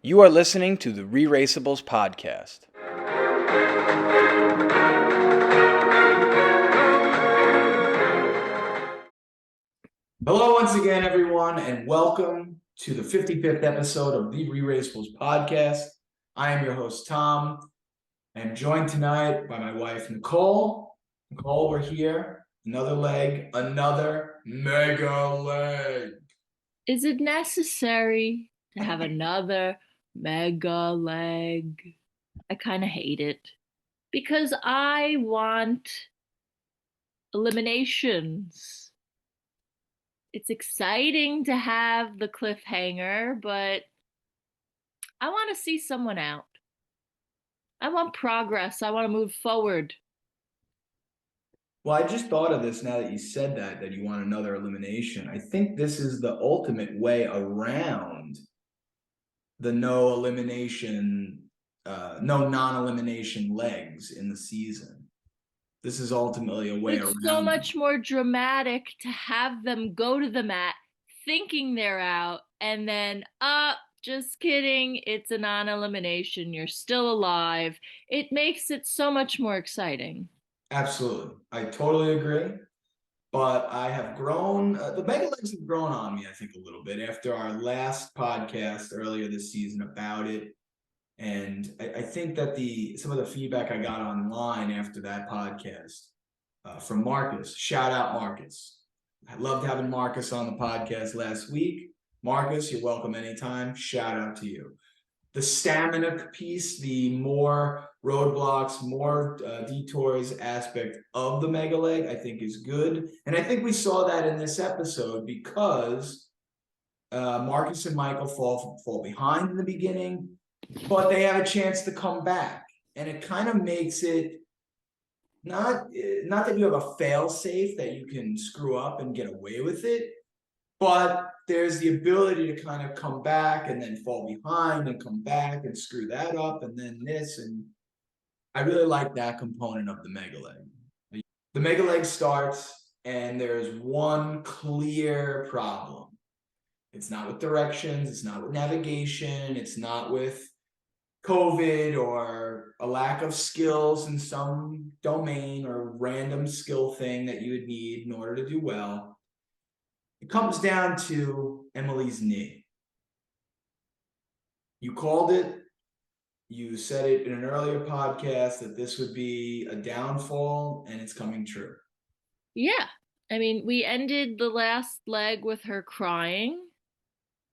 You are listening to the ReRACEables Podcast. Hello once again, everyone, and welcome to the 55th episode of the ReRACEables Podcast. I am your host, Tom. I am joined tonight by my wife, Nicole. Nicole, we're here. Another leg, another mega leg. Is it necessary to have another mega leg? I kind of hate it because I want eliminations. It's exciting to have the cliffhanger, but I want to see someone out. I want progress. I want to move forward. Well, I just thought of this now that you said that you want another elimination. I think this is the ultimate way around the no non-elimination legs in the season. This is ultimately a way around. It's so much more dramatic to have them go to the mat thinking they're out and then, just kidding, it's a non-elimination. You're still alive. It makes it so much more exciting. Absolutely. I totally agree. But I have grown, the mega legs have grown on me, I think, a little bit after our last podcast earlier this season about it. And I think that some of the feedback I got online after that podcast from Marcus, shout out Marcus. I loved having Marcus on the podcast last week. Marcus, you're welcome anytime. Shout out to you. The stamina piece, the more roadblocks, more detours aspect of the mega leg, I think is good. And I think we saw that in this episode because Marcus and Michael fall behind in the beginning, but they have a chance to come back. And it kind of makes it not that you have a fail safe that you can screw up and get away with it, but there's the ability to kind of come back and then fall behind and come back and screw that up and then this. And I really like that component of the mega leg. The mega leg starts and there's one clear problem. It's not with directions. It's not with navigation. It's not with COVID or a lack of skills in some domain or random skill thing that you would need in order to do well. It comes down to Emily's knee. You called it. You said it in an earlier podcast that this would be a downfall, and it's coming true. Yeah. I mean, we ended the last leg with her crying,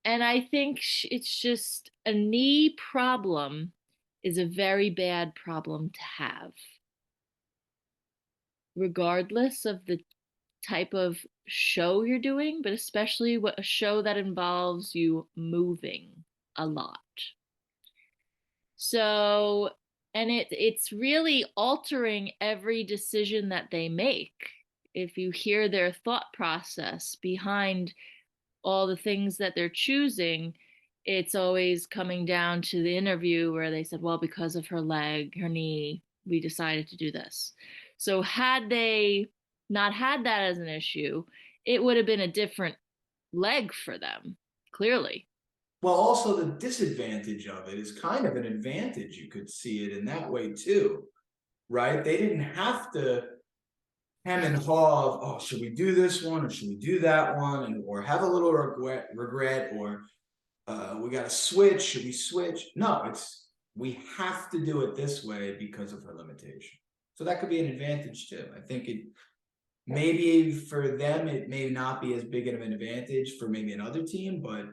and I think it's just a knee problem is a very bad problem to have, regardless of the type of show you're doing, but especially a show that involves you moving a lot. So, and it's really altering every decision that they make. If you hear their thought process behind all the things that they're choosing, it's always coming down to the interview where they said, well, because of her leg, her knee, we decided to do this. So had they not had that as an issue, it would have been a different leg for them, clearly. Well, also the disadvantage of it is kind of an advantage. You could see it in that way too, right? They didn't have to hem and haw of, oh, should we do this one or should we do that one, and or have a little regret, or we got to switch. Should we switch? No, we have to do it this way because of her limitation. So that could be an advantage too. I think it maybe for them it may not be as big of an advantage for maybe another team, but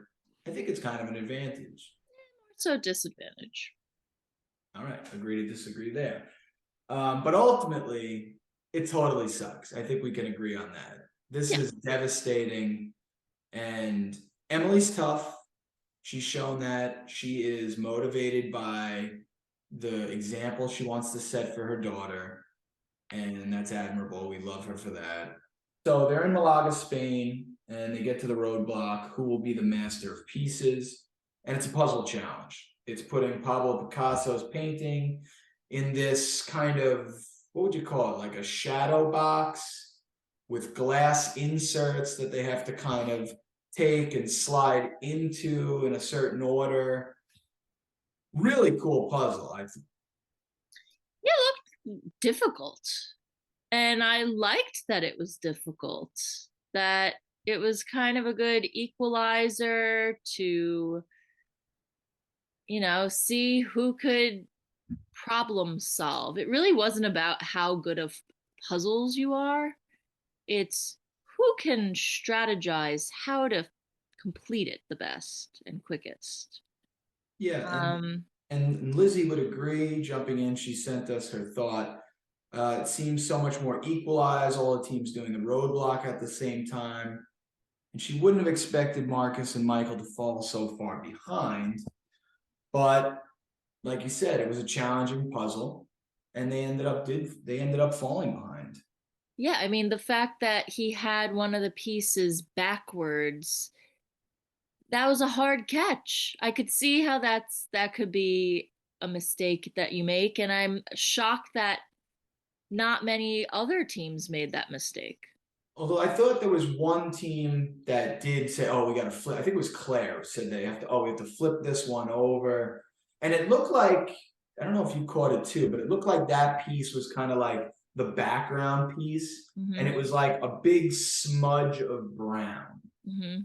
I think it's kind of an advantage. So disadvantage. All right, agree to disagree there. But ultimately, it totally sucks. I think we can agree on that. This is devastating. And Emily's tough. She's shown that she is motivated by the example she wants to set for her daughter. And that's admirable. We love her for that. So they're in Malaga, Spain, and they get to the roadblock. Who will be the master of pieces? And it's a puzzle challenge. It's putting Pablo Picasso's painting in this kind of, what would you call it? Like a shadow box with glass inserts that they have to kind of take and slide into in a certain order. Really cool puzzle. Yeah, it looked difficult. And I liked that it was difficult, that it was kind of a good equalizer to, see who could problem solve. It really wasn't about how good of puzzles you are. It's who can strategize how to complete it the best and quickest. Yeah, Um, and Lizzie would agree. Jumping in, she sent us her thought. It seems so much more equalized. All the teams doing the roadblock at the same time, and she wouldn't have expected Marcus and Michael to fall so far behind. But like you said, it was a challenging puzzle, and they ended up falling behind. yeah, I mean, the fact that he had one of the pieces backwards, that was a hard catch. I could see how that could be a mistake that you make, and I'm shocked that not many other teams made that mistake. Although I thought there was one team that did say, "Oh, we got to flip." I think it was Claire said they have to. Oh, we have to flip this one over, and it looked like I don't know if you caught it too, but it looked like that piece was kind of like the background piece, and Mm-hmm. it was like a big smudge of brown, Mm-hmm.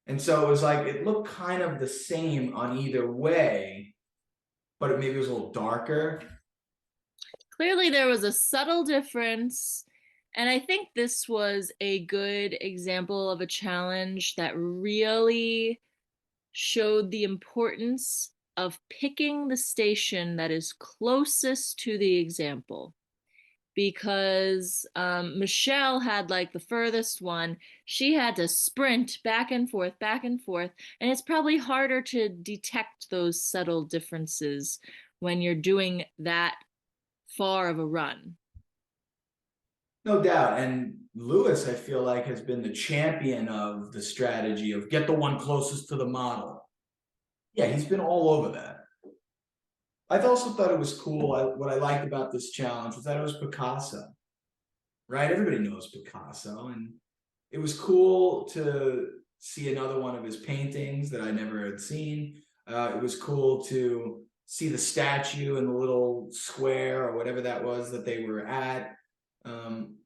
and so it was like it looked kind of the same on either way, but it maybe was a little darker. Clearly, there was a subtle difference. And I think this was a good example of a challenge that really showed the importance of picking the station that is closest to the example. Because Michelle had like the furthest one. She had to sprint back and forth. And it's probably harder to detect those subtle differences when you're doing that far of a run. No doubt. And Lewis, I feel like, has been the champion of the strategy of get the one closest to the model. Yeah, he's been all over that. I've also thought it was cool. What I liked about this challenge was that it was Picasso, right? Everybody knows Picasso. And it was cool to see another one of his paintings that I never had seen. It was cool to see the statue in the little square or whatever that was that they were at. Um,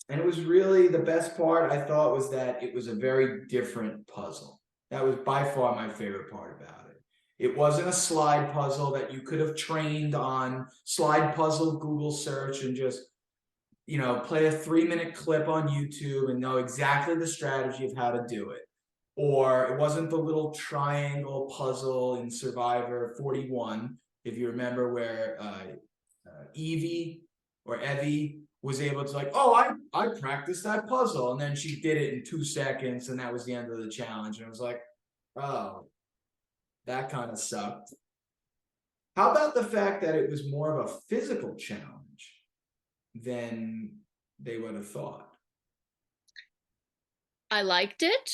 And it was really the best part, I thought, was that it was a very different puzzle. That was by far my favorite part about it. It wasn't a slide puzzle that you could have trained on slide puzzle Google search and just, play a 3-minute clip on YouTube and know exactly the strategy of how to do it. Or it wasn't the little triangle puzzle in Survivor 41, if you remember, where Evie was able to like, oh, I practiced that puzzle, and then she did it in 2 seconds, and that was the end of the challenge. And I was like, oh, that kind of sucked. How about the fact that it was more of a physical challenge than they would have thought? I liked it.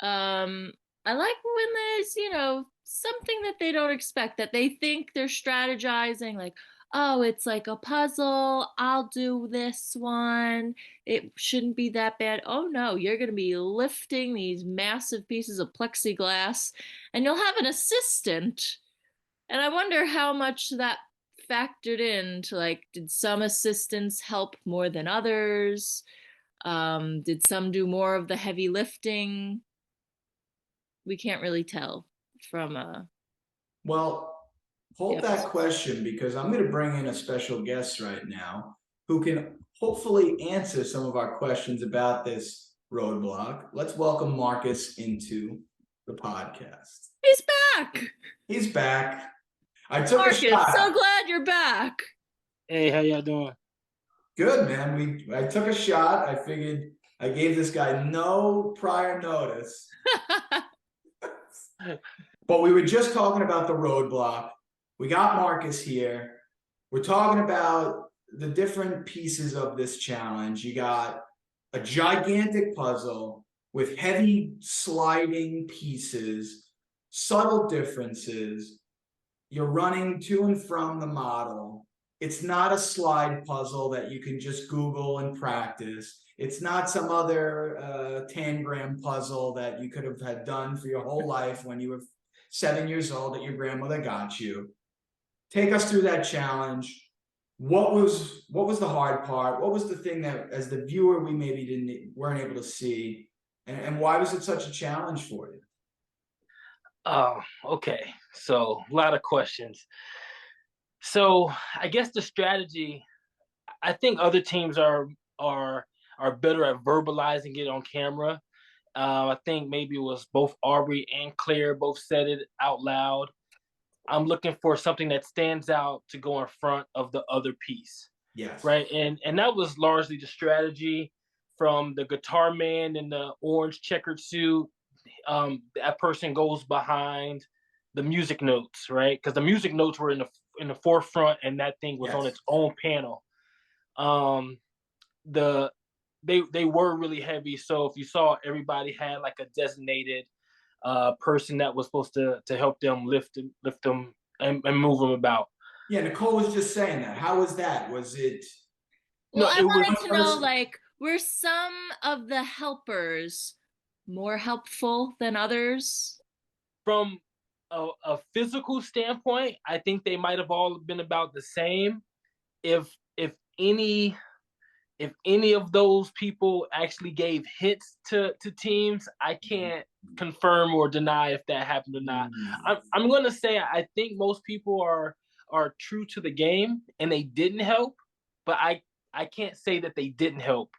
Um, I like when there's, something that they don't expect, that they think they're strategizing, like, oh, it's like a puzzle. I'll do this one. It shouldn't be that bad. Oh, no, you're going to be lifting these massive pieces of plexiglass and you'll have an assistant. And I wonder how much that factored into, like, did some assistants help more than others? Did some do more of the heavy lifting? We can't really tell from Well, the hold that episode. question because I'm going to bring in a special guest right now who can hopefully answer some of our questions about this roadblock. Let's welcome Marcus into the podcast. He's back. He's back. I took a Marcus, so shot. glad you're back. Hey, how y'all doing? Good, man. I took a shot. I figured I gave this guy no prior notice. But we were just talking about the roadblock. We got Marcus here. We're talking about the different pieces of this challenge. You got a gigantic puzzle with heavy sliding pieces, subtle differences. You're running to and from the model. It's not a slide puzzle that you can just Google and practice. It's not some other tangram puzzle that you could have had done for your whole life when you were 7 years old that your grandmother got you. Take us through that challenge. What was the hard part? What was the thing that, as the viewer, we maybe weren't able to see, and why was it such a challenge for you? Okay. So a lot of questions. So I guess the strategy, I think other teams are better at verbalizing it on camera. I think maybe it was both Aubrey and Claire both said it out loud. I'm looking for something that stands out to go in front of the other piece. Yes. Right. And that was largely the strategy from the guitar man in the orange checkered suit. That person goes behind the music notes, right? Because the music notes were in the forefront, and that thing was on its own panel. They were really heavy, so if you saw, everybody had like a designated person that was supposed to help them lift them and move them about. Yeah, Nicole was just saying that. How was that? Was it? Well, I wanted to know, like, were some of the helpers more helpful than others? From a physical standpoint, I think they might have all been about the same. If any of those people actually gave hits to teams, I can't confirm or deny if that happened or not. I'm gonna say I think most people are true to the game and they didn't help, but I can't say that they didn't help.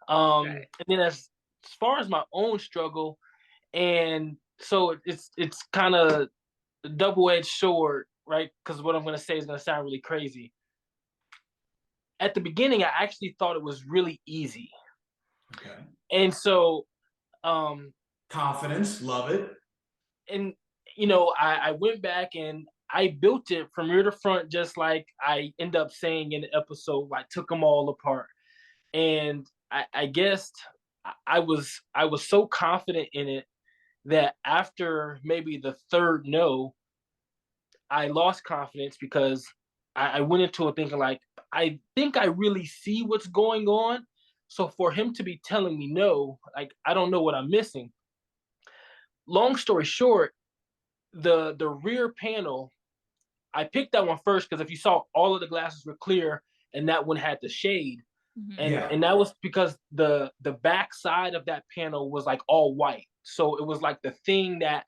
And then as far as my own struggle, and so it's kind of a double-edged sword, right? Because what I'm gonna say is gonna sound really crazy. At the beginning, I actually thought it was really easy. Okay. And so confidence, love it. And I went back and I built it from rear to front, just like I end up saying in the episode. I took them all apart. And I guess I was so confident in it that after maybe the third no, I lost confidence because I went into it thinking like, I think I really see what's going on. So for him to be telling me no, like, I don't know what I'm missing. Long story short, the rear panel, I picked that one first because if you saw, all of the glasses were clear and that one had the shade. And that was because the back side of that panel was like all white. So it was like the thing that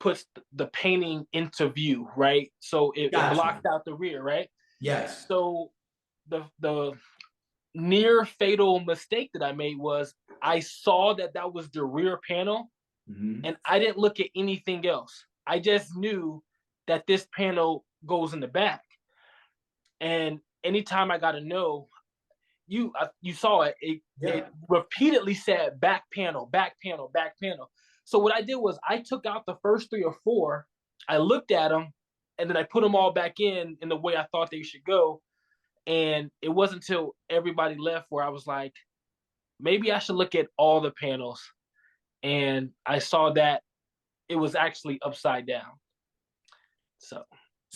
puts the painting into view, right? So it blocked out the rear, right? Yes. So the near fatal mistake that I made was I saw that was the rear panel, and I didn't look at anything else. I just knew that this panel goes in the back. And anytime I got a no, you saw it. It repeatedly said back panel, back panel, back panel. So what I did was I took out the first 3 or 4, I looked at them, and then I put them all back in the way I thought they should go. And it wasn't until everybody left where I was like, maybe I should look at all the panels. And I saw that it was actually upside down. So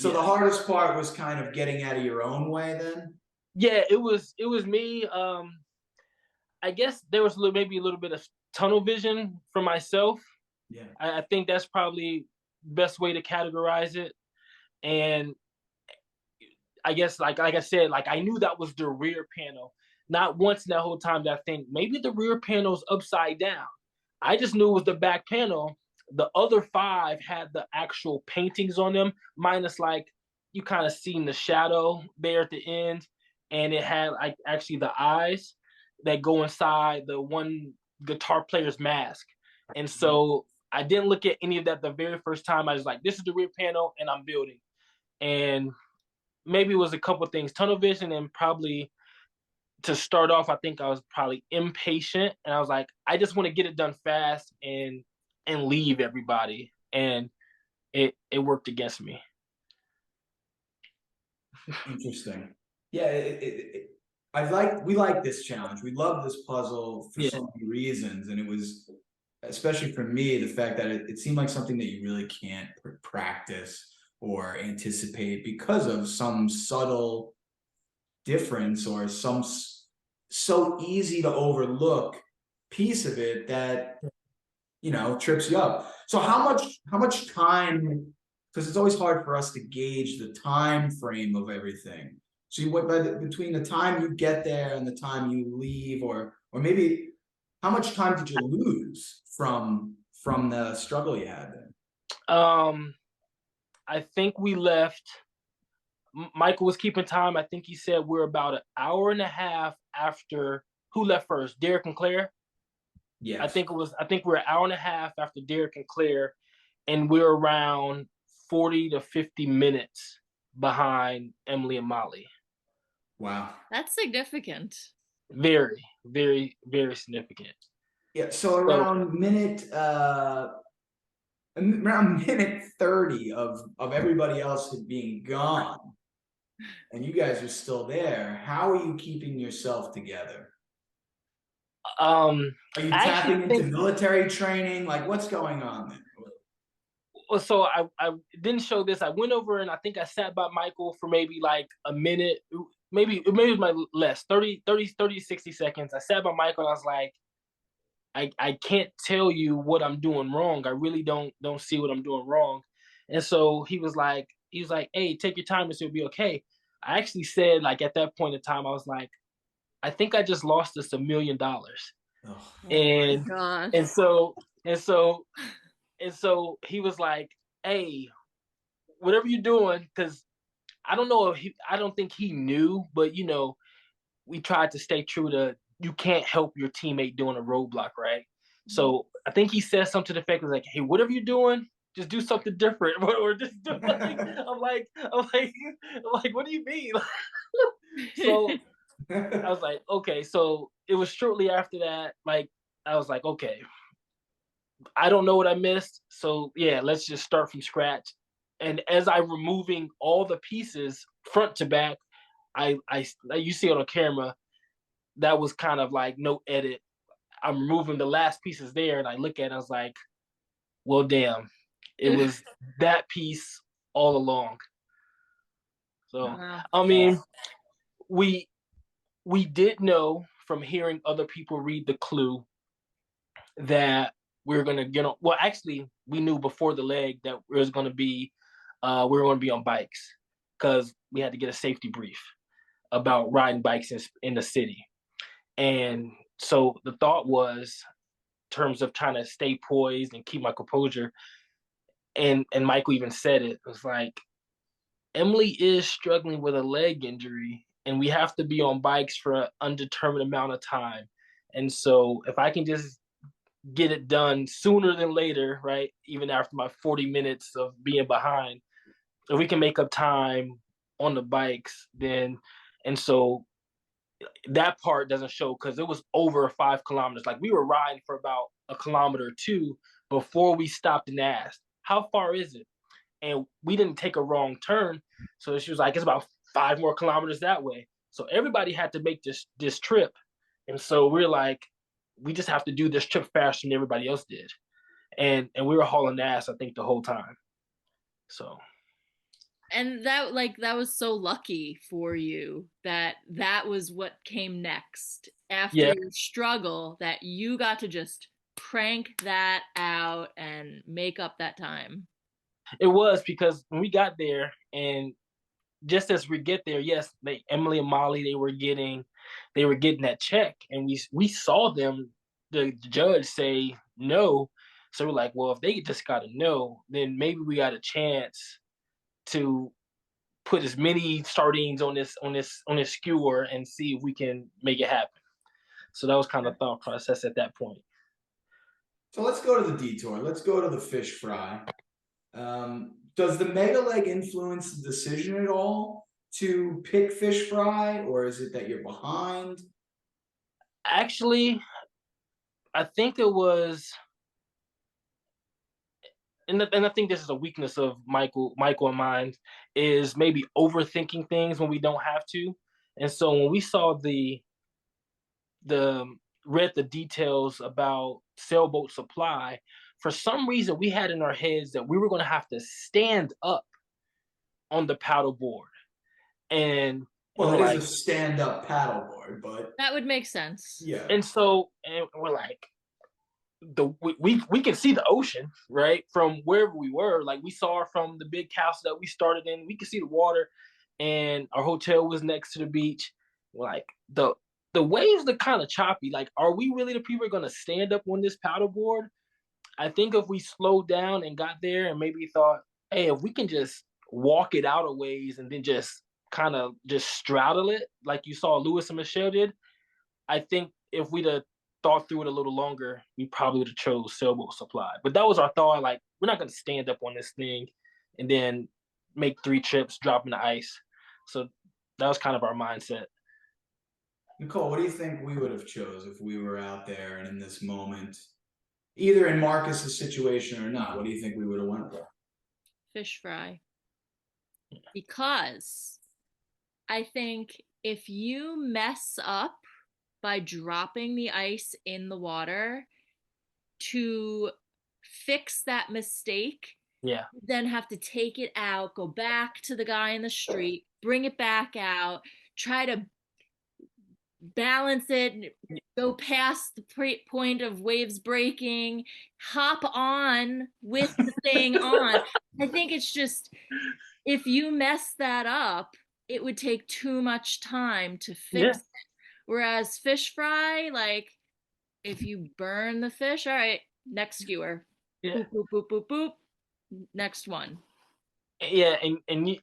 the hardest part was kind of getting out of your own way then? Yeah, it was me. I guess there was maybe a little bit of tunnel vision for myself. Yeah. I think that's probably the best way to categorize it. And I guess, like I said, like, I knew that was the rear panel. Not once in that whole time did I think maybe the rear panel's upside down. I just knew it was the back panel. The other 5 had the actual paintings on them, minus like you kind of seen the shadow there at the end, and it had like actually the eyes that go inside the one guitar player's mask. And so I didn't look at any of that the very first time. I was like, this is the rear panel and I'm building. And maybe it was a couple of things, tunnel vision, and probably to start off, I think I was probably impatient, and I was like, I just want to get it done fast and leave everybody. And it worked against me. Interesting. Yeah, we like this challenge. We love this puzzle for so many reasons, and it was, especially for me, the fact that it seemed like something that you really can't practice or anticipate because of some subtle difference or some so easy to overlook piece of it that trips you up. So how much time, because it's always hard for us to gauge the time frame of everything. So between the time you get there and the time you leave, or maybe how much time did you lose from the struggle you had there? I think we left. Michael was keeping time. I think he said we're about an hour and a half after. Who left first? Derek and Claire? Yes. I think we're an hour and a half after Derek and Claire, and we're around 40 to 50 minutes behind Emily and Molly. Wow. That's significant. Very, very, very significant. Yeah, so around minute 30 of everybody else being gone, and you guys are still there. How are you keeping yourself together? Are you tapping into military training? Like, what's going on there? So I didn't show this. I went over and I think I sat by Michael for maybe like a minute, maybe it was my less, 30, 60 seconds. I sat by Michael and I was like, I can't tell you what I'm doing wrong. I really don't see what I'm doing wrong. And so he was like, hey, take your time and it'll be okay. I actually said, like, at that point in time, I was like, I think I just lost us $1 million. Oh, and my gosh. and so he was like, hey, whatever you're doing, because I don't know if I don't think he knew, but we tried to stay true to, you can't help your teammate doing a roadblock, right? So I think he said something to the effect of like, hey, whatever you're doing, just do something different, or just do something. I'm like, what do you mean? So I was like, okay. So it was shortly after that, like, I was like, okay, I don't know what I missed. So yeah, let's just start from scratch. And as I'm removing all the pieces front to back, I you see on the camera, that was kind of like no edit. I'm removing the last pieces there, and I look at it, I was like, well, damn, it was that piece all along. So, Wow. I mean, we did know from hearing other people read the clue that we were going to get on. Well, actually, we knew before the leg that we were going to be on bikes, because we had to get a safety brief about riding bikes in the city. And so the thought was, in terms of trying to stay poised and keep my composure, and Michael even said it was like, Emily is struggling with a leg injury, and we have to be on bikes for an undetermined amount of time. And so if I can just get it done sooner than later, right, even after my 40 minutes of being behind, if we can make up time on the bikes, then. And so that part doesn't show because it was over 5 kilometers. Like, we were riding for about 1 kilometer or 2 before we stopped and asked, how far is it? And we didn't take a wrong turn. So she was like, it's about 5 more kilometers that way. So everybody had to make this trip. And so we're like, we just have to do this trip faster than everybody else did. And we were hauling ass, I think, the whole time. So. And that was so lucky for you that was what came next after your struggle, that you got to just crank that out and make up that time. It was, because when we got there, and just as we get there, yes, Emily and Molly, they were getting that check, and we saw them, the judge, say no. So we're like, well, if they just got a no, then maybe we got a chance to put as many sardines on this skewer and see if we can make it happen. So that was kind of the thought process at that point. So let's go to the detour. Let's go to the fish fry. Does the mega leg influence the decision at all to pick fish fry, or is it that you're behind? Actually, I think it was, and I think this is a weakness of Michael and mine, is maybe overthinking things when we don't have to. And so when we saw read the details about sailboat supply, for some reason we had in our heads that we were going to have to stand up on the paddle board. And well, it is a stand-up paddleboard, but that would make sense. Yeah. And so, and we're like, we can see the ocean, right, from wherever we were. Like, we saw from the big castle that we started in. We could see the water, and our hotel was next to the beach. Like, the waves look kind of choppy. Like, are we really the people who are going to stand up on this paddleboard? I think if we slowed down and got there and maybe thought, hey, if we can just walk it out a ways and then just kind of just straddle it like you saw Lewis and Michelle did, I think if we'd have thought through it a little longer, we probably would have chose Sailboat Supply. But that was our thought. Like, we're not going to stand up on this thing and then make 3 trips, drop in the ice. So that was kind of our mindset. Nicole, what do you think we would have chose if we were out there and in this moment, either in Marcus's situation or not? What do you think we would have went for? Fish fry. Because I think if you mess up by dropping the ice in the water, to fix that mistake, Yeah. then have to take it out, go back to the guy in the street, bring it back out, try to balance it, go past the point of waves breaking, hop on with the thing on. I think it's just, if you mess that up, it would take too much time to fix it. Whereas fish fry, like, if you burn the fish, all right, next skewer. Yeah. Boop, boop, boop, boop, boop. Next one. Yeah, and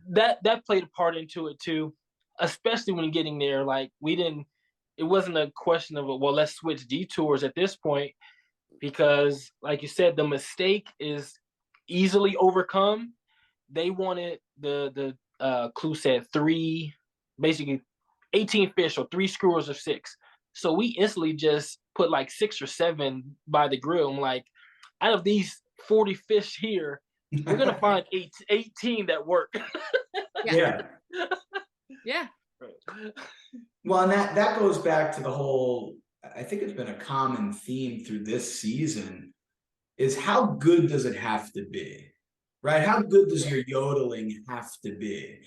that played a part into it too, especially when getting there. Like, it wasn't a question of, well, let's switch detours at this point, because like you said, the mistake is easily overcome. They wanted the clue said 3, basically 18 fish or 3 skewers of 6. So we instantly just put like 6 or 7 by the grill. I'm like, out of these 40 fish here, we're gonna find 18 that work. Yeah. Yeah. Well, and that goes back to the whole, I think it's been a common theme through this season, is how good does it have to be? Right? How good does your yodeling have to be?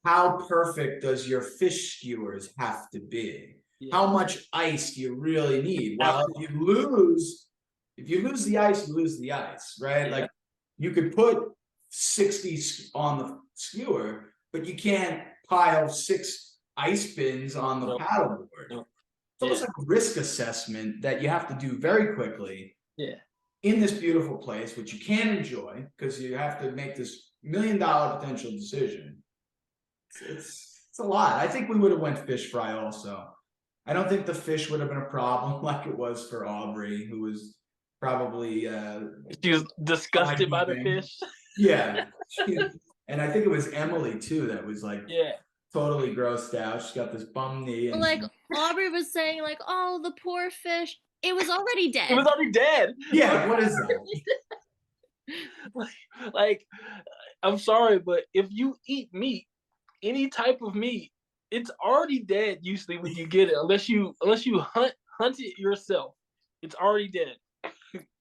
How perfect does your fish skewers have to be? Yeah. How much ice do you really need? Well, if you lose the ice, you lose the ice, right? Yeah. Like, you could put 60 on the skewer, but you can't pile 6 ice bins on the paddleboard. It's almost like a risk assessment that you have to do very quickly. Yeah. In this beautiful place, which you can't enjoy because you have to make this $1 million potential decision. It's a lot. I think we would have went fish fry also. I don't think the fish would have been a problem like it was for Aubrey, who was probably she was disgusted by the fish. Yeah. And I think it was Emily too that was like totally grossed out. She's got this bum knee. And like Aubrey was saying, like, oh, the poor fish. It was already dead. It was already dead. Yeah, what is that? like, I'm sorry, but if you eat meat, any type of meat, it's already dead usually when you get it, unless you hunt it yourself. It's already dead.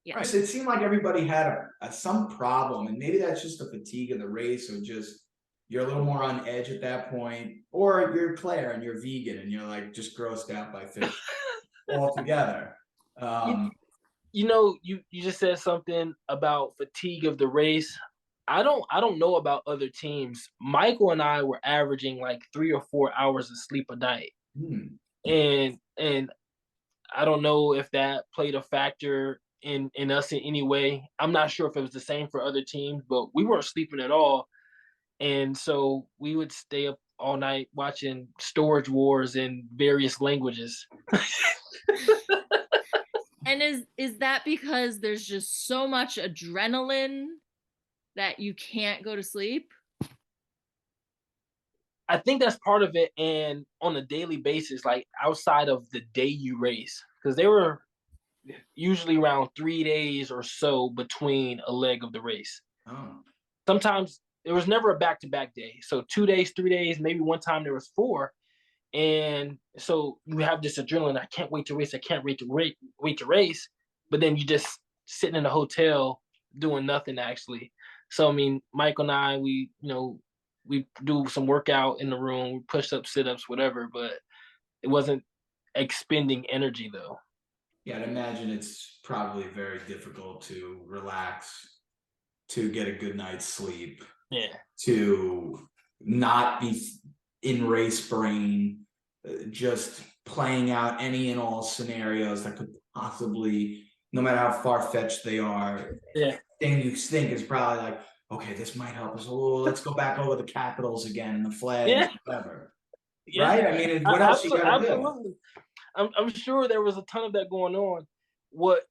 Yeah. Right. So it seemed like everybody had some problem, and maybe that's just the fatigue of the race, or just you're a little more on edge at that point, or you're Claire and you're vegan and you're like just grossed out by fish altogether. You just said something about fatigue of the race. I don't know about other teams. Michael and I were averaging like 3 or 4 hours of sleep a night. And I don't know if that played a factor in us in any way. I'm not sure if it was the same for other teams, but we weren't sleeping at all. And so we would stay up all night watching Storage Wars in various languages. And is that because there's just so much adrenaline that you can't go to sleep? I think that's part of it. And on a daily basis, like outside of the day you race, because they were usually around 3 days or so between a leg of the race. Sometimes there was never a back-to-back day. So 2 days, 3 days, maybe one time there was 4. And so you have this adrenaline. I can't wait to race. I can't wait to race. But then you just sitting in a hotel doing nothing actually. So I mean, Michael and I, we do some workout in the room, push-ups, sit-ups, whatever. But it wasn't expending energy though. Yeah, I'd imagine it's probably very difficult to relax, to get a good night's sleep, to not be in race brain, just playing out any and all scenarios that could possibly, no matter how far-fetched they are, thing you think is probably like, okay, this might help us. Oh, let's go back over the capitals again and the flags, whatever. Right? I mean, what else you gotta do? Absolutely. I'm sure there was a ton of that going on. What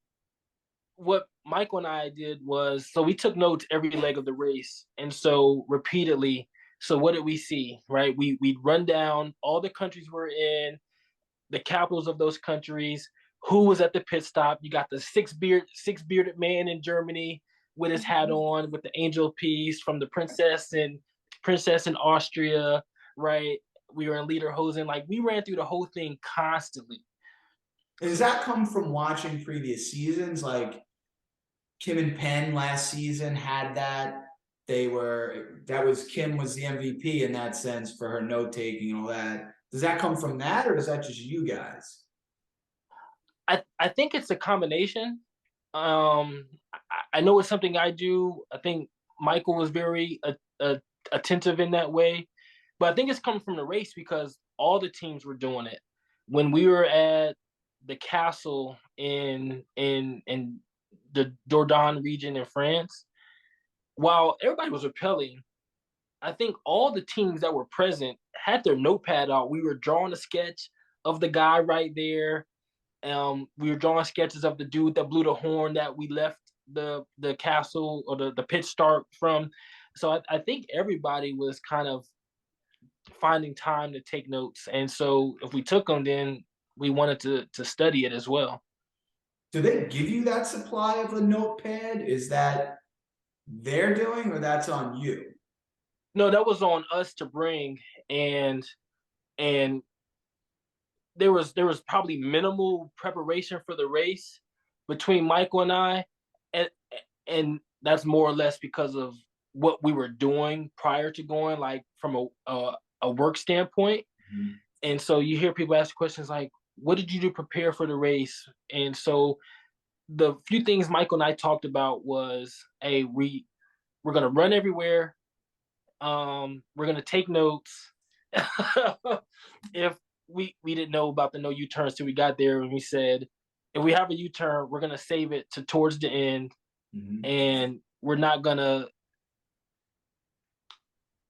Michael and I did was, so we took notes every leg of the race, and so repeatedly. So what did we see? Right, we'd run down all the countries we're in, the capitals of those countries, who was at the pit stop. You got the six bearded man in Germany with his hat on, with the angel piece from the princess in Austria, right? We were in Lederhosen. Like, we ran through the whole thing constantly. Does that come from watching previous seasons? Like Kim and Penn last season had that. Kim was the MVP in that sense for her note taking and all that. Does that come from that, or is that just you guys? I think it's a combination. I know it's something I do. I think Michael was very attentive in that way, but I think it's coming from the race because all the teams were doing it. When we were at the castle in the Dordogne region in France, while everybody was rappelling, I think all the teams that were present had their notepad out. We were drawing a sketch of the guy right there. We were drawing sketches of the dude that blew the horn that we left the castle or the pit start from. So I think everybody was kind of finding time to take notes. And so if we took them, then we wanted to study it as well. Do they give you that supply of a notepad? Is that they're doing, or that's on you? No, that was on us to bring, and there was probably minimal preparation for the race between Michael and I, and that's more or less because of what we were doing prior to going, like from a work standpoint. Mm-hmm. And so you hear people ask questions like, what did you do to prepare for the race? And so the few things Michael and I talked about was, hey, we're going to run everywhere. We're going to take notes. If we didn't know about the no U-turns till we got there, and we said, if we have a U-turn, we're going to save it to towards the end. Mm-hmm. And we're not going to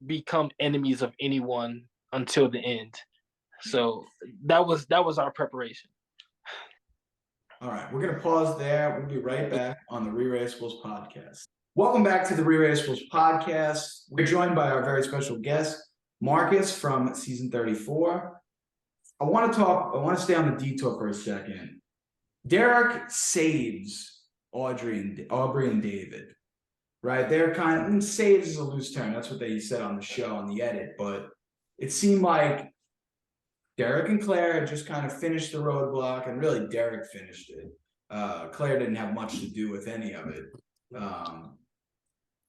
become enemies of anyone until the end. So that was our preparation. All right, we're going to pause there. We'll be right back on the ReRACEables Podcast. Welcome back to the ReRACEables Podcast. We're joined by our very special guest, Marcus from season 34. I want to stay on the Detour for a second. Derek saves Aubrey and David, right? They're saves is a loose term. That's what they said on the show, on the edit. But it seemed like Derek and Claire had just kind of finished the roadblock, and really Derek finished it. Claire didn't have much to do with any of it.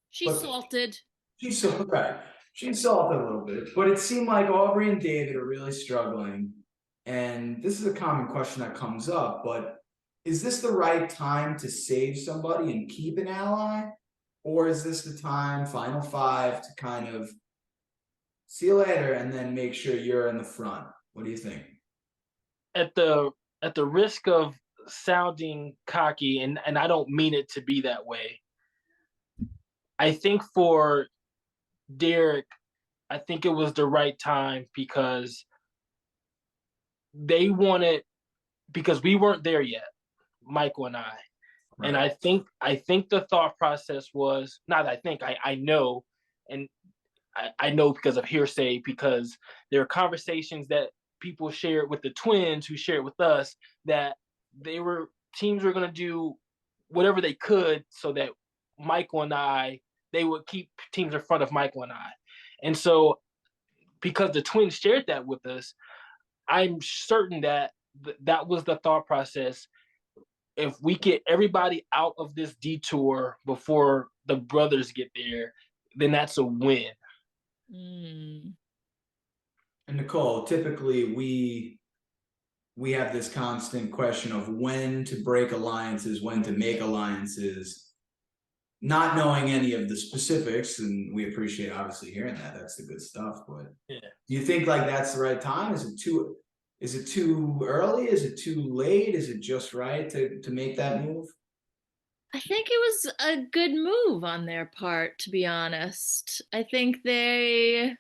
She salted. She salted a little bit, but it seemed like Aubrey and David are really struggling. And this is a common question that comes up, but is this the right time to save somebody and keep an ally? Or is this the time, final five, to kind of see you later and then make sure you're in the front? What do you think? At the risk of sounding cocky, and I don't mean it to be that way, I think for Derek, I think it was the right time because we weren't there yet, Michael and I. Right. And I think the thought process was, not I think, I know, and I know because of hearsay, because there are conversations that people shared with the twins who shared with us that teams were going to do whatever they could so that Michael and I, they would keep teams in front of Michael and I. And so because the twins shared that with us, I'm certain that that was the thought process. If we get everybody out of this detour before the brothers get there, then that's a win. Mm. And Nicole, typically we have this constant question of when to break alliances, when to make alliances, not knowing any of the specifics, and we appreciate obviously hearing that. That's the good stuff. But Yeah. do you think like that's the right time? Is it too early? Is it too late? Is it just right to make that move? I think it was a good move on their part, to be honest. I think they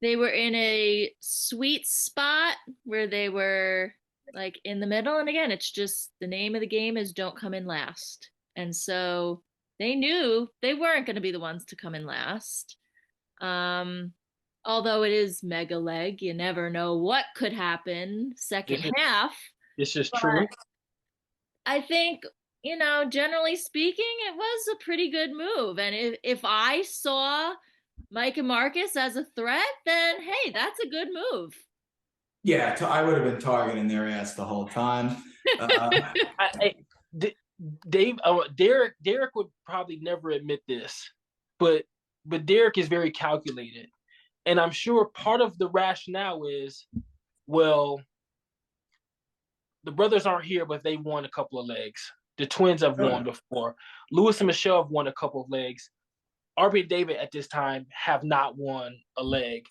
were in a sweet spot where they were like in the middle. And again, it's just the name of the game is don't come in last. And so they knew they weren't going to be the ones to come in last. Although it is mega leg, you never know what could happen second half. This is true. I think, generally speaking, it was a pretty good move. And if I saw Mike and Marcus as a threat, then hey, that's a good move. Yeah, I would have been targeting their ass the whole time. Derek would probably never admit this, but Derek is very calculated, and I'm sure part of the rationale is, well, the brothers aren't here, but they won a couple of legs. The twins have won before. Lewis and Michelle have won a couple of legs. Aubrey and David at this time have not won a leg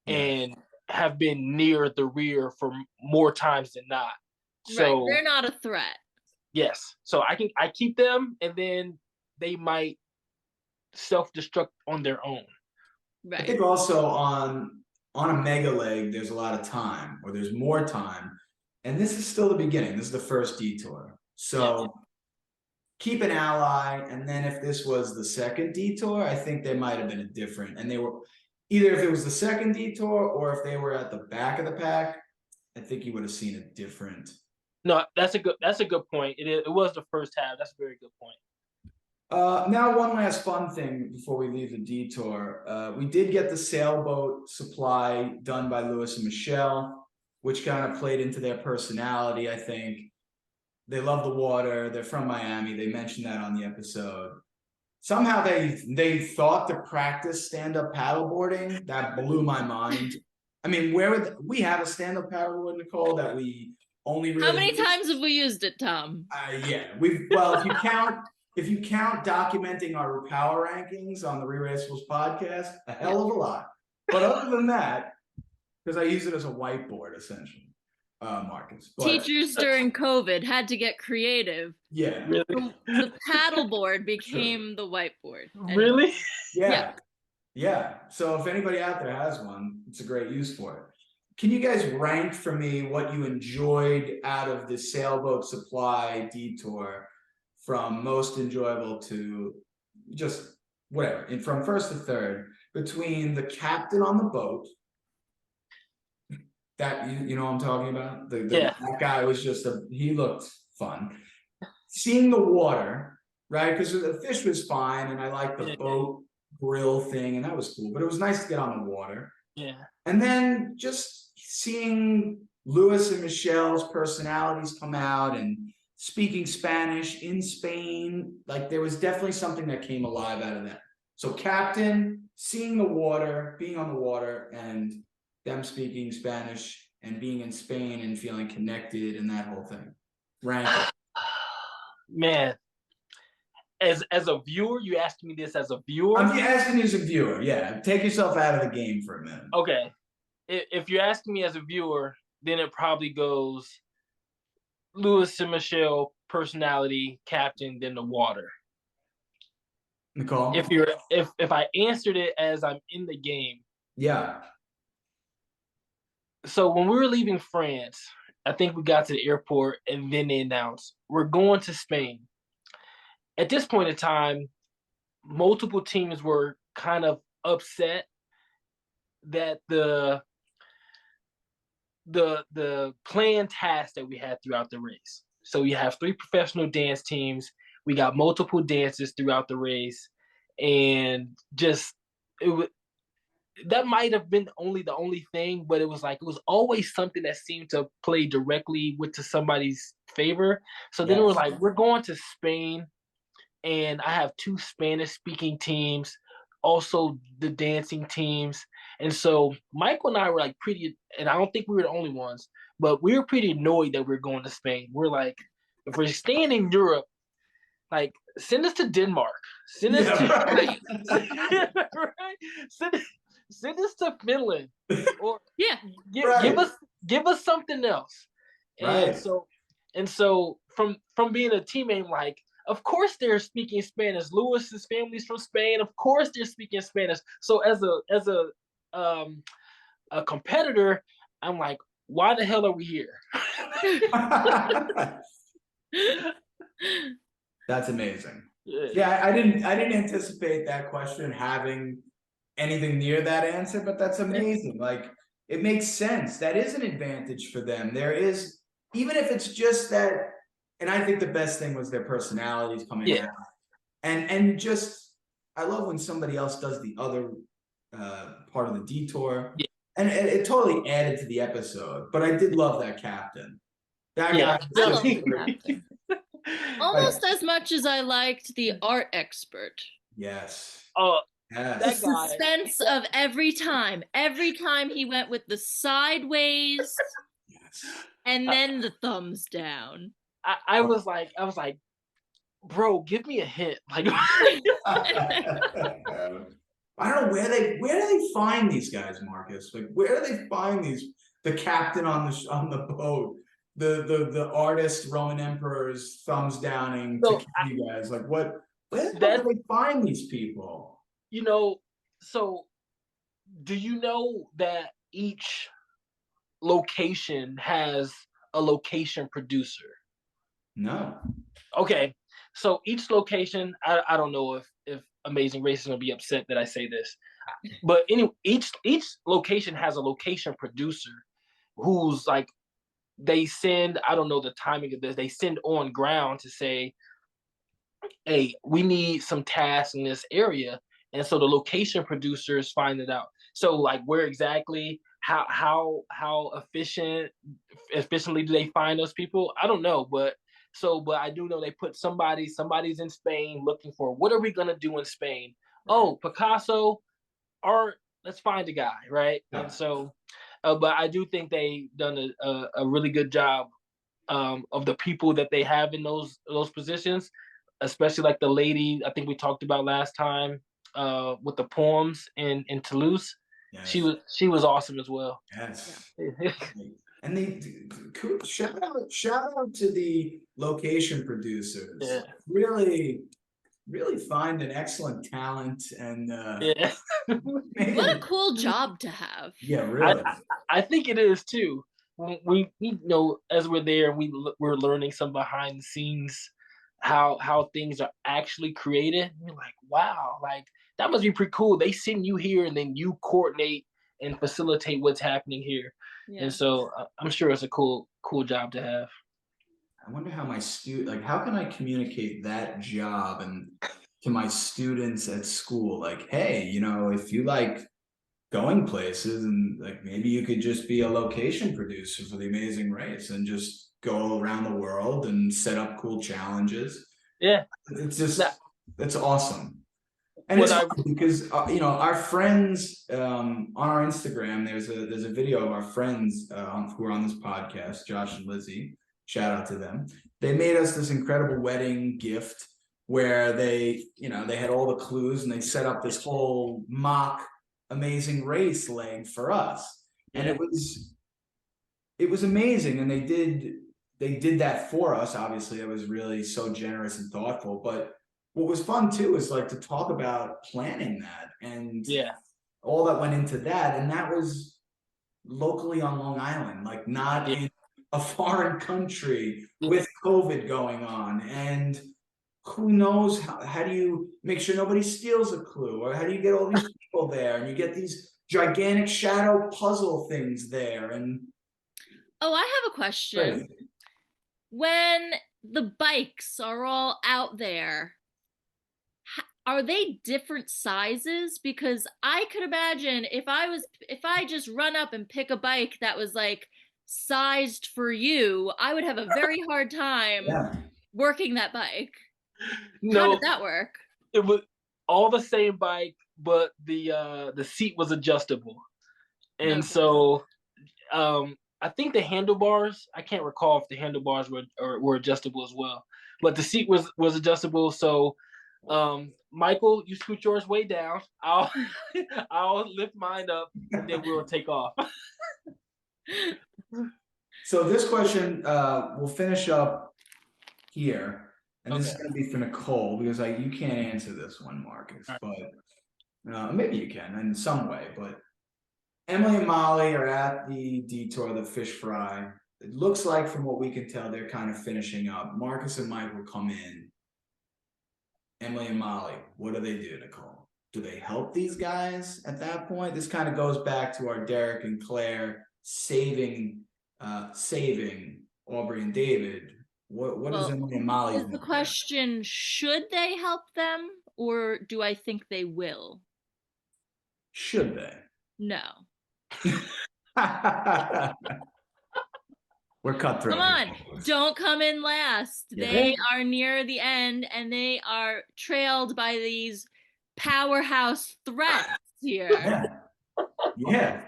and have been near the rear for more times than not. So right. They're not a threat. Yes. So I keep them, and then they might self-destruct on their own. Right. I think also on a mega leg, there's a lot of time, or there's more time. And this is still the beginning. This is the first detour. So keep an ally, and then if this was the second detour, I think they might have been a different. And they were either if it was the second detour or if they were at the back of the pack, I think you would have seen a different. No, that's a good point. It was the first half. That's a very good point. Now, one last fun thing before we leave the detour. We did get the sailboat supply done by Lewis and Michelle, which kind of played into their personality, I think. They love the water. They're from Miami. They mentioned that on the episode. Somehow they thought to practice stand-up paddleboarding. That blew my mind. I mean, we have a stand-up paddleboard, Nicole, that we only really How many times have we used it, Tom? Yeah, if you count documenting our power rankings on the ReRACEables podcast, a hell of a lot. But other than that, because I use it as a whiteboard essentially. Marcus. But, teachers during COVID had to get creative. Yeah. Really? The paddleboard became the whiteboard. Really? Yeah. So if anybody out there has one, it's a great use for it. Can you guys rank for me what you enjoyed out of the sailboat supply detour, from most enjoyable to just whatever, and from first to third, between the captain on the boat? That you know what I'm talking about? That guy was he looked fun. Seeing the water, right? Because the fish was fine, and I liked the boat grill thing, and that was cool. But it was nice to get on the water. Yeah. And then just seeing Lewis and Michelle's personalities come out and speaking Spanish in Spain, like there was definitely something that came alive out of that. So captain, seeing the water, being on the water, and them speaking Spanish and being in Spain and feeling connected and that whole thing. Rank it. Man, as a viewer, you asked me this as a viewer? I'm asking you as a viewer, yeah. Take yourself out of the game for a minute. Okay. If you're asking me as a viewer, then it probably goes Lewis and Michelle, personality, captain, then the water. Nicole? If I answered it as I'm in the game. Yeah. So when we were leaving France, I think we got to the airport and then they announced, we're going to Spain. At this point in time, multiple teams were kind of upset that the planned tasks that we had throughout the race. So we have 3 professional dance teams. We got multiple dances throughout the race, and that might have been the only thing, but it was always something that seemed to play directly to somebody's favor. So then it was like, we're going to Spain, and I have 2 Spanish speaking teams also the dancing teams. And so Michael and I were like pretty, and I don't think we were the only ones, but we were pretty annoyed that we were going to Spain. We're like, if we're staying in Europe, like send us to Denmark, send us to right. right? Send us to Finland, or give us something else. Right. And so from being a teammate, like, of course they're speaking Spanish. Lewis's family's from Spain. Of course they're speaking Spanish. So as a competitor, I'm like, why the hell are we here? That's amazing. Yeah, I didn't anticipate that question having anything near that answer, but that's amazing. Like, it makes sense. That is an advantage for them. There is, even if it's just that, and I think the best thing was their personalities coming out. And just, I love when somebody else does the other part of the detour. Yeah. And it totally added to the episode. But I did love that captain. That guy. I love the captain. Almost as much as I liked the art expert. Yes. Oh, yes. The suspense of every time he went with the sideways, yes, and then the thumbs down. I was like, bro, give me a hint. Like, I don't know where do they find these guys, Marcus? Like, where do they find the captain on the boat? The artist Roman emperors thumbs downing to you guys, like, where do they find these people? So do you know that each location has a location producer? No. Okay, so each location, I don't know if Amazing Race is gonna be upset that I say this, but anyway, each location has a location producer who's like, they send, I don't know the timing of this, they send on ground to say, hey, we need some tasks in this area. And so the location producers find it out. So like, where exactly, how efficiently do they find those people? I don't know, but I do know they put somebody's in Spain looking for, what are we gonna do in Spain? Oh, Picasso, art, let's find a guy, right? Yeah. And so but I do think they done a really good job of the people that they have in those positions, especially like the lady I think we talked about last time with the poems in Toulouse. Yes. She was awesome as well. Yes. And shout out to the location producers. Yeah. Really find an excellent talent, and what a cool job to have. Yeah, really. I think it is too. We as we're there, we're learning some behind the scenes how things are actually created. We're like, wow, like that must be pretty cool. They send you here and then you coordinate and facilitate what's happening here. Yeah. And so I'm sure it's a cool job to have. I wonder how how can I communicate that job and to my students at school? Like, hey, if you like going places, and like, maybe you could just be a location producer for the Amazing Race and just go around the world and set up cool challenges. Yeah. It's just, that's awesome. And it's because, our friends on our Instagram, there's a video of our friends who are on this podcast, Josh and Lizzie. Shout out to them. They made us this incredible wedding gift where they had all the clues, and they set up this whole mock Amazing Race leg for us. And it was amazing. And they did that for us. Obviously, it was really so generous and thoughtful. But what was fun too is like to talk about planning that and all that went into that. And that was locally on Long Island, like not in a foreign country with COVID going on. And who knows how do you make sure nobody steals a clue, or how do you get all these people there, and you get these gigantic shadow puzzle things there. And I have a question. Right. When the bikes are all out there, are they different sizes? Because I could imagine if I just run up and pick a bike that was like sized for you, I would have a very hard time working that bike. No, how did that work? It was all the same bike, but the seat was adjustable, and Okay. so I think the handlebars. I can't recall if the handlebars were adjustable as well, but the seat was adjustable. So, Michael, you scoot yours way down. I'll I'll lift mine up, and then we'll take off. So this question, we'll finish up here, and this is Okay. going to be for Nicole because you can't answer this one, Marcus, All but maybe you can in some way. But Emily and Molly are at the Detour, the fish fry. It looks like, from what we can tell, they're kind of finishing up. Marcus and Mike will come in. Emily and Molly, what do they do, Nicole? Do they help these guys at that point? This kind of goes back to our Derek and Claire saving Aubrey and David. What is Emily and Molly's Is the role question, should they help them, or do I think they will? Should they? No. We're cutthroat. Come on, don't come in last. Yeah. They are near the end, and they are trailed by these powerhouse threats here. Yeah. Yeah.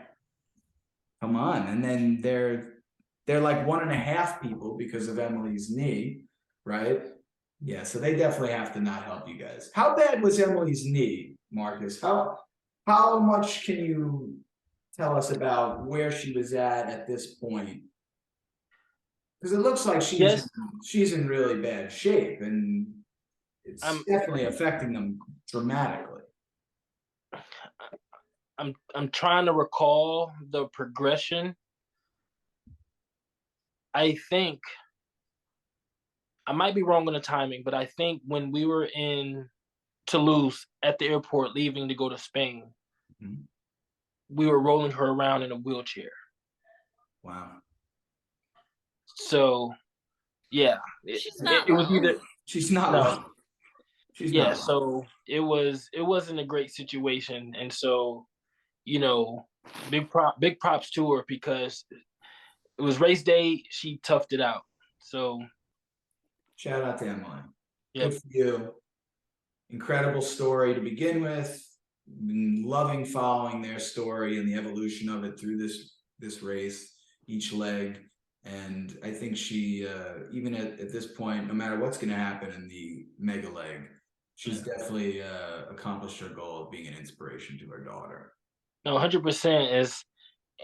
Come on. And then they're like 1.5 people because of Emily's knee, right? Yeah, so they definitely have to not help you guys. How bad was Emily's knee, Marcus? How much can you tell us about where she was at this point? Because it looks like she's in really bad shape, and it's definitely affecting them dramatically. I'm trying to recall the progression. I think I might be wrong on the timing, but I think when we were in Toulouse at the airport leaving to go to Spain, we were rolling her around in a wheelchair. Wow. So, yeah, she's not. It was either she's not. No. Well. She's yeah. not. So it wasn't a great situation, and so, you know, big props to her because it was race day. She toughed it out. So, shout out to Emily. Yep. Good for you. Incredible story to begin with. Been loving following their story and the evolution of it through this race, each leg. And I think she, even at this point, no matter what's going to happen in the mega leg, she's definitely accomplished her goal of being an inspiration to her daughter. No, 100% is,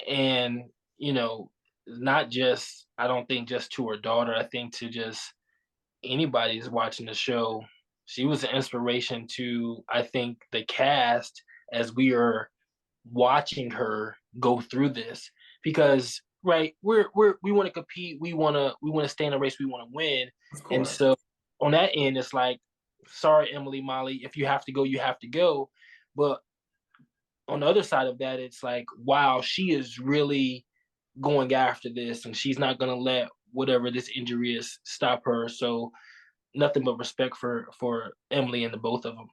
and you know, not just, I don't think just to her daughter. I think to just anybody who's watching the show. She was an inspiration to, I think, the cast as we are watching her go through this, because right, we want to compete, we want to stay in a race, we want to win, and so on that end, it's like, sorry, Emily, Molly, if you have to go, you have to go, but on the other side of that, it's like, wow, she is really going after this, and she's not going to let whatever this injury is stop her. So nothing but respect for Emily and the both of them.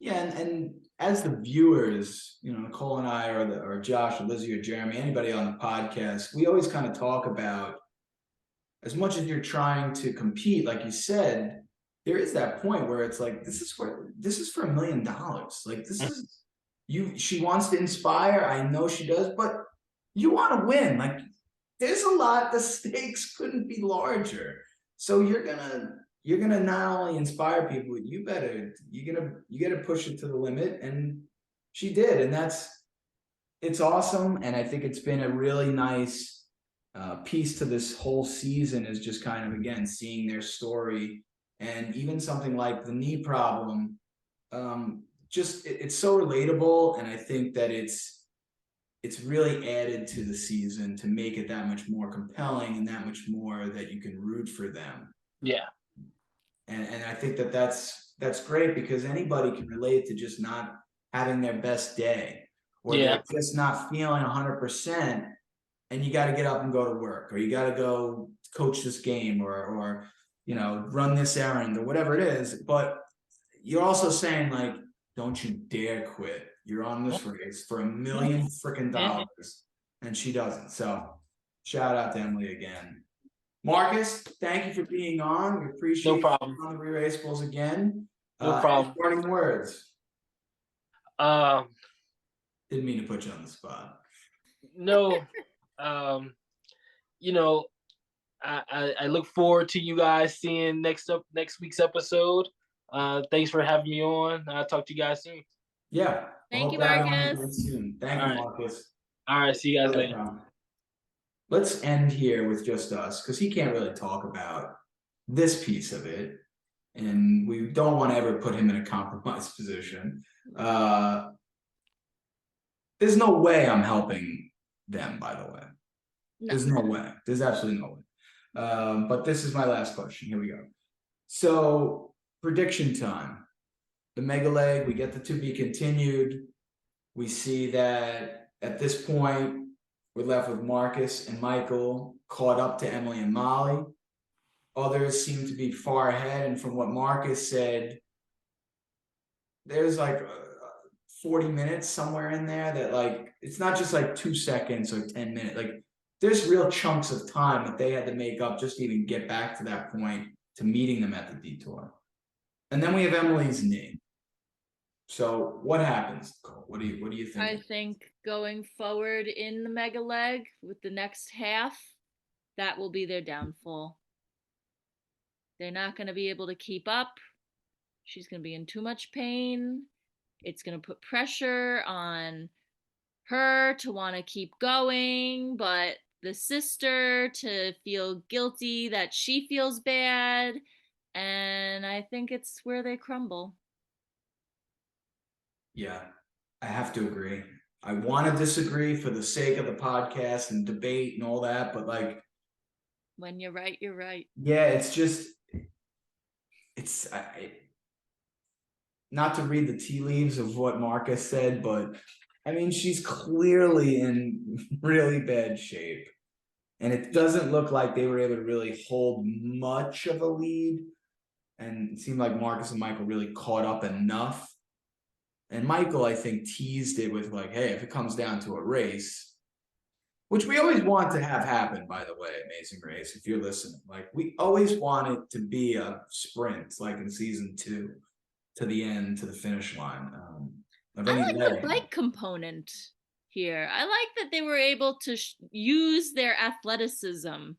Yeah, and as the viewers, you know, Nicole and I, or Josh, or Lizzie, or Jeremy, anybody on the podcast, we always kind of talk about, as much as you're trying to compete, like you said, there is that point where it's like, this is for $1 million. Like, this is she wants to inspire. I know she does, but you want to win. Like, there's a lot, the stakes couldn't be larger. So you're gonna not only inspire people, you gotta push it to the limit, and she did, and it's awesome. And I think it's been a really nice piece to this whole season, is just kind of, again, seeing their story, and even something like the knee problem. It's so relatable, and I think that it's really added to the season to make it that much more compelling and that much more that you can root for them. Yeah. And I think that's great, because anybody can relate to just not having their best day, or they're just not feeling 100%, and you got to get up and go to work, or you got to go coach this game, or you know, run this errand, or whatever it is. But you're also saying, like, don't you dare quit. You're on this race for $1 million freaking dollars, and she doesn't. So shout out to Emily again. Marcus, thank you for being on. We appreciate you on the ReRACEables again. No problem. Parting words. Didn't mean to put you on the spot. No, you know, I look forward to you guys seeing next week's episode. Thanks for having me on. I'll talk to you guys soon. Yeah. Thank you, Hope to have you on Marcus. again soon. Thank All you, right. Marcus. All right, see you guys later. Let's end here with just us, because he can't really talk about this piece of it, and we don't want to ever put him in a compromised position. There's no way I'm helping them, by the way. No. There's no way. There's absolutely no way. But this is my last question. Here we go. So, prediction time. The Mega Leg, we get the to be continued. We see that at this point, we're left with Marcus and Michael caught up to Emily and Molly. Others seem to be far ahead. And from what Marcus said, there's like 40 minutes somewhere in there that, like, it's not just like 2 seconds or 10 minutes. Like, there's real chunks of time that they had to make up just to even get back to that point to meeting them at the Detour. And then we have Emily's knee. So what happens, Nicole? What do you think? I think going forward in the Mega Leg with the next half, that will be their downfall. They're not going to be able to keep up. She's going to be in too much pain. It's going to put pressure on her to want to keep going, but the sister to feel guilty that she feels bad. And I think it's where they crumble. Yeah, I have to agree. I want to disagree for the sake of the podcast and debate and all that, but like, when you're right, you're right. Yeah, it's just, not to read the tea leaves of what Marcus said, but I mean, she's clearly in really bad shape. And it doesn't look like they were able to really hold much of a lead. And it seemed like Marcus and Michael really caught up enough. And Michael, I think, teased it with like, hey, if it comes down to a race, which we always want to have happen, by the way, Amazing Race, if you're listening. Like, we always want it to be a sprint, like in season 2, to the end, to the finish line. I like the bike component here. I like that they were able to use their athleticism.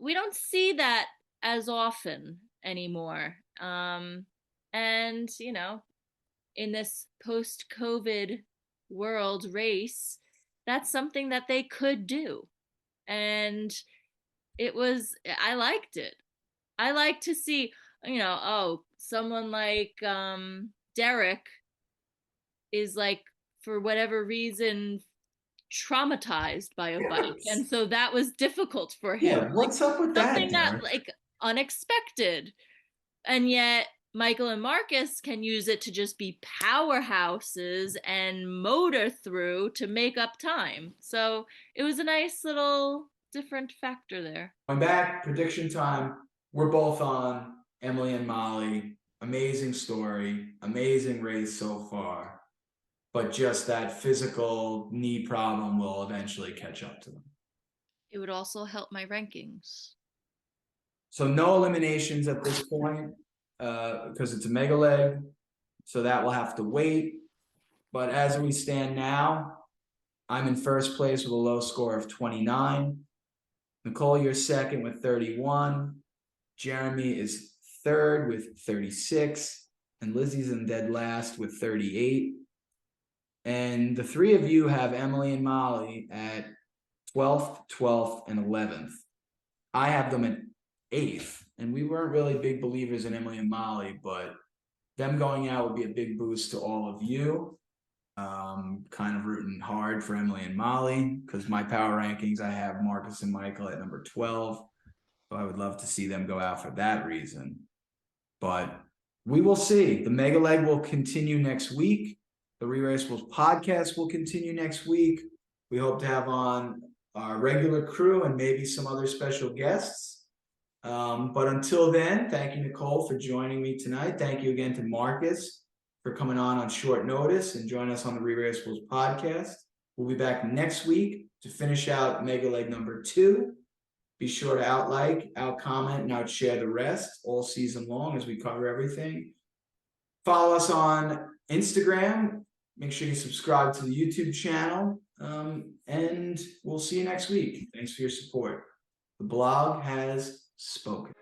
We don't see that as often anymore. And, you know, in this post-COVID world race, that's something that they could do. And I liked it. I like to see, you know, someone like Derek is, like, for whatever reason, traumatized by a bike. And so that was difficult for him. Yeah, what's up with that, something Derek? that, like, unexpected. And yet Michael and Marcus can use it to just be powerhouses and motor through to make up time. So it was a nice little different factor there. Going back, prediction time. We're both on Emily and Molly. Amazing story, amazing race so far. But just that physical knee problem will eventually catch up to them. It would also help my rankings. So no eliminations at this point, because it's a Mega Leg. So that will have to wait. But as we stand now, I'm in first place with a low score of 29. Nicole, you're second with 31. Jeremy is third with 36. And Lizzie's in dead last with 38. And the three of you have Emily and Molly at 12th, 12th, and 11th. I have them at 8th. And we weren't really big believers in Emily and Molly, but them going out would be a big boost to all of you. Kind of rooting hard for Emily and Molly, because my power rankings, I have Marcus and Michael at number 12. So I would love to see them go out for that reason. But we will see. The Mega Leg will continue next week. The ReRACEables Podcast will continue next week. We hope to have on our regular crew and maybe some other special guests. But until then, thank you, Nicole, for joining me tonight. Thank you again to Marcus for coming on short notice and joining us on the ReRACEables Podcast. We'll be back next week to finish out Mega Leg number 2. Be sure to out-comment, and out-share the rest all season long as we cover everything. Follow us on Instagram Make sure you subscribe to the YouTube channel, and we'll see you next week. Thanks for your support. The blog has spoken.